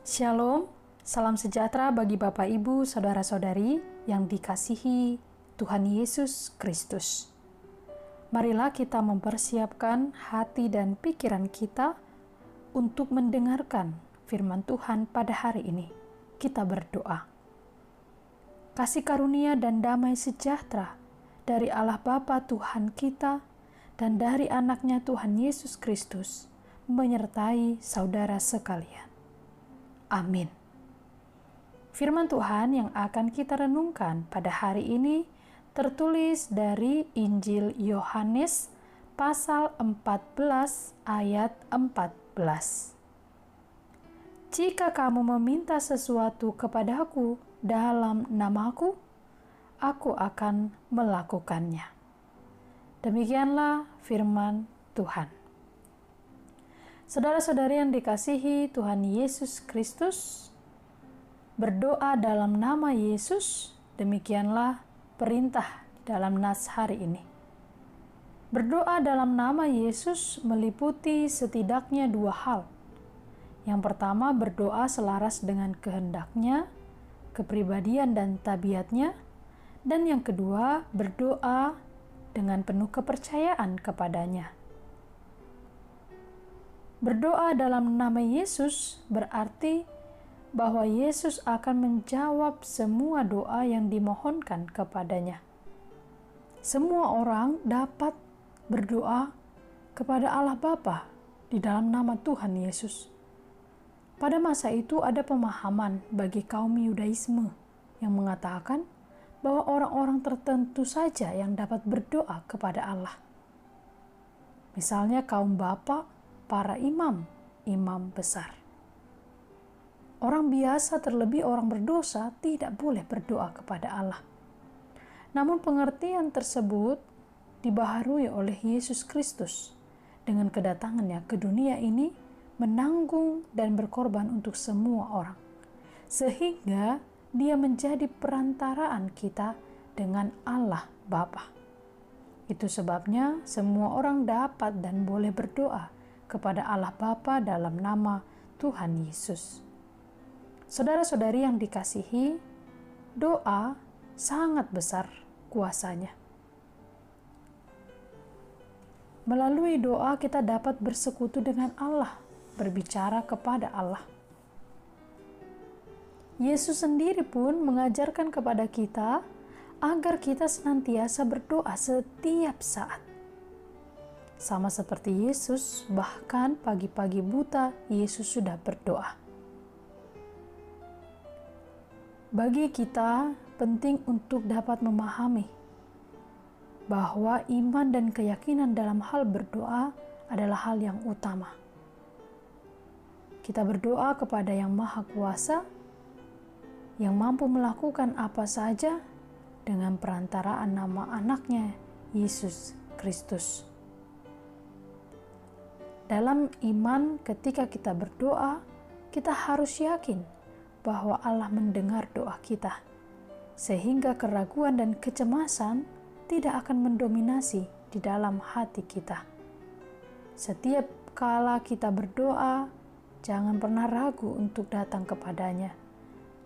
Shalom, salam sejahtera bagi Bapak Ibu, Saudara-saudari yang dikasihi Tuhan Yesus Kristus. Marilah kita mempersiapkan hati dan pikiran kita untuk mendengarkan firman Tuhan pada hari ini. Kita berdoa. Kasih karunia dan damai sejahtera dari Allah Bapa Tuhan kita dan dari anaknya Tuhan Yesus Kristus menyertai saudara sekalian. Amin. Firman Tuhan yang akan kita renungkan pada hari ini tertulis dari Injil Yohanes pasal 14 ayat 14. Jika kamu meminta sesuatu kepadaku dalam namaku, aku akan melakukannya. Demikianlah firman Tuhan. Saudara-saudari yang dikasihi Tuhan Yesus Kristus, berdoa dalam nama Yesus, demikianlah perintah dalam nas hari ini. Berdoa dalam nama Yesus meliputi setidaknya dua hal. Yang pertama, berdoa selaras dengan kehendaknya, kepribadian dan tabiatnya, dan yang kedua, berdoa dengan penuh kepercayaan kepadanya. Berdoa dalam nama Yesus berarti bahwa Yesus akan menjawab semua doa yang dimohonkan kepadanya. Semua orang dapat berdoa kepada Allah Bapa di dalam nama Tuhan Yesus. Pada masa itu ada pemahaman bagi kaum Yudaisme yang mengatakan bahwa orang-orang tertentu saja yang dapat berdoa kepada Allah. Misalnya kaum bapa, para imam besar. Orang biasa, terlebih orang berdosa, tidak boleh berdoa kepada Allah. Namun pengertian tersebut dibaharui oleh Yesus Kristus dengan kedatangannya ke dunia ini menanggung dan berkorban untuk semua orang, sehingga Dia menjadi perantaraan kita dengan Allah Bapa. Itu sebabnya semua orang dapat dan boleh berdoa kepada Allah Bapa dalam nama Tuhan Yesus. Saudara-saudari yang dikasihi, doa sangat besar kuasanya. Melalui doa kita dapat bersekutu dengan Allah, berbicara kepada Allah. Yesus sendiri pun mengajarkan kepada kita agar kita senantiasa berdoa setiap saat. Sama seperti Yesus, bahkan pagi-pagi buta, Yesus sudah berdoa. Bagi kita, penting untuk dapat memahami bahwa iman dan keyakinan dalam hal berdoa adalah hal yang utama. Kita berdoa kepada Yang Maha Kuasa, yang mampu melakukan apa saja dengan perantaraan nama anaknya, Yesus Kristus. Dalam iman, ketika kita berdoa, kita harus yakin bahwa Allah mendengar doa kita, sehingga keraguan dan kecemasan tidak akan mendominasi di dalam hati kita. Setiap kala kita berdoa, jangan pernah ragu untuk datang kepadanya,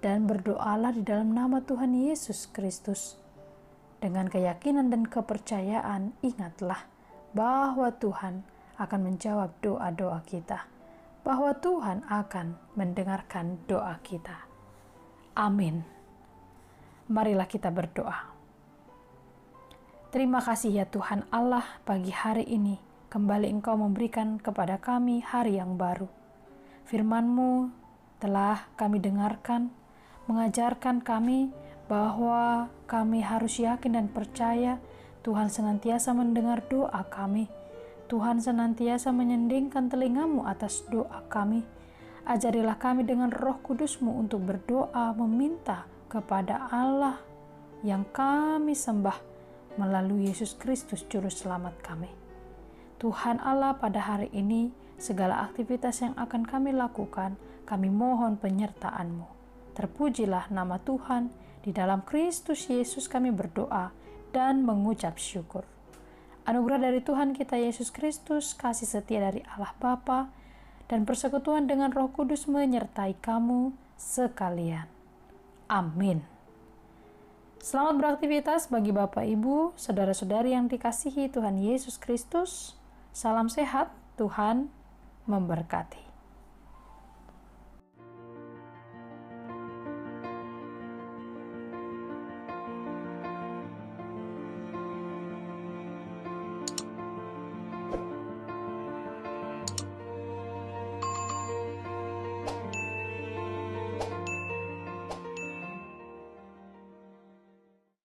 dan berdoalah di dalam nama Tuhan Yesus Kristus. Dengan keyakinan dan kepercayaan, ingatlah bahwa Tuhan akan menjawab doa-doa kita, bahwa Tuhan akan mendengarkan doa kita. Amin. Marilah kita berdoa. Terima kasih ya Tuhan Allah, pagi hari ini kembali Engkau memberikan kepada kami hari yang baru. Firman-Mu telah kami dengarkan, mengajarkan kami bahwa kami harus yakin dan percaya Tuhan senantiasa mendengar doa kami. Tuhan senantiasa menyendingkan telinga-Mu atas doa kami. Ajarilah kami dengan Roh Kudus-Mu untuk berdoa meminta kepada Allah yang kami sembah melalui Yesus Kristus Juru Selamat kami. Tuhan Allah, pada hari ini segala aktivitas yang akan kami lakukan, kami mohon penyertaan-Mu. Terpujilah nama Tuhan, di dalam Kristus Yesus kami berdoa dan mengucap syukur. Anugerah dari Tuhan kita Yesus Kristus, kasih setia dari Allah Bapa, dan persekutuan dengan Roh Kudus menyertai kamu sekalian. Amin. Selamat beraktivitas bagi Bapak, Ibu, saudara-saudari yang dikasihi Tuhan Yesus Kristus. Salam sehat, Tuhan memberkati.